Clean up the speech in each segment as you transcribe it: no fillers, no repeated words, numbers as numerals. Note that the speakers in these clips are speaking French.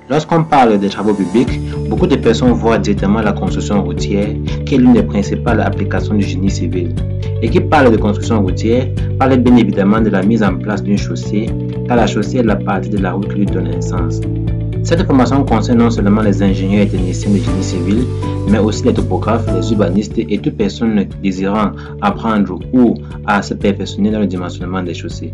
Lorsqu'on parle des travaux publics, beaucoup de personnes voient directement la construction routière, qui est l'une des principales applications du génie civil. Et qui parle de construction routière, parle bien évidemment de la mise en place d'une chaussée, car la chaussée est la partie de la route qui lui donne un sens. Cette formation concerne non seulement les ingénieurs et techniciens de génie civil, mais aussi les topographes, les urbanistes et toute personne désirant apprendre ou à se perfectionner dans le dimensionnement des chaussées.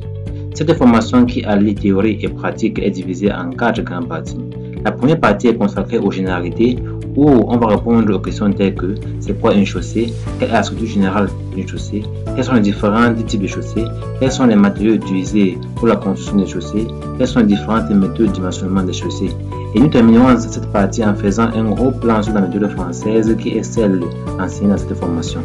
Cette formation qui allie théorie et pratique est divisée en 4 grandes parties. La première partie est consacrée aux généralités où on va répondre aux questions telles que c'est quoi une chaussée, quelle est la structure générale d'une chaussée, quels sont les différents types de chaussées, quels sont les matériaux utilisés pour la construction des chaussées, quelles sont les différentes méthodes de dimensionnement des chaussées. Et nous terminerons cette partie en faisant un gros plan sur la méthode française qui est celle enseignée dans cette formation.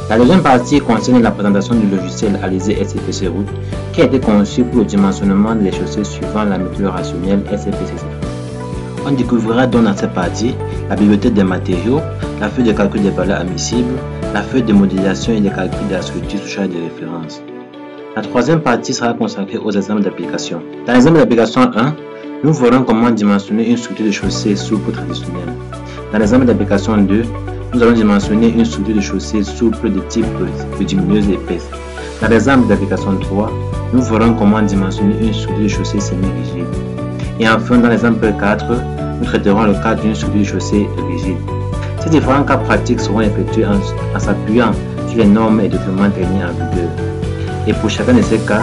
La deuxième partie concerne la présentation du logiciel Alizé SCPC Route qui a été conçu pour le dimensionnement des chaussées suivant la méthode rationnelle SCPC. On découvrira donc dans cette partie la bibliothèque des matériaux, la feuille de calcul des valeurs admissibles, la feuille de modélisation et les calculs de la structure sous charge de référence. La troisième partie sera consacrée aux exemples d'application. Dans l'exemple d'application 1, nous verrons comment dimensionner une structure de chaussée souple traditionnelle. Dans l'exemple d'application 2, nous allons dimensionner une structure de chaussée souple de type volumineuse et épaisse. Dans l'exemple d'application 3, nous verrons comment dimensionner une structure de chaussée semi-rigide. Et enfin, dans l'exemple 4, nous traiterons le cas d'une structure de chaussée rigide. Ces différents cas pratiques seront effectués en s'appuyant sur les normes et documents techniques en vigueur. Et pour chacun de ces cas,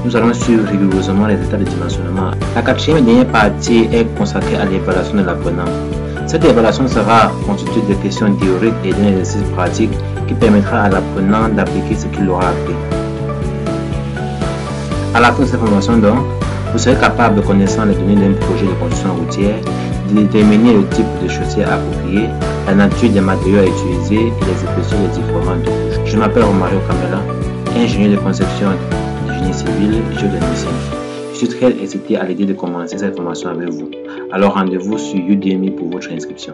nous allons suivre rigoureusement les états de dimensionnement. La quatrième et dernière partie est consacrée à l'évaluation de l'apprenant. Cette évaluation sera constituée de questions théoriques et d'un exercice pratique qui permettra à l'apprenant d'appliquer ce qu'il aura appris. À la fin de cette formation donc, vous serez capable, connaissant les données d'un projet de construction routière, de déterminer le type de chaussée approprié, la nature des matériaux à utiliser et les épaisseurs des différentes couches. Je m'appelle Romario Camela, ingénieur de conception de génie civil et géotechnicien. Je suis très excité à l'idée de commencer cette formation avec vous. Alors rendez-vous sur Udemy pour votre inscription.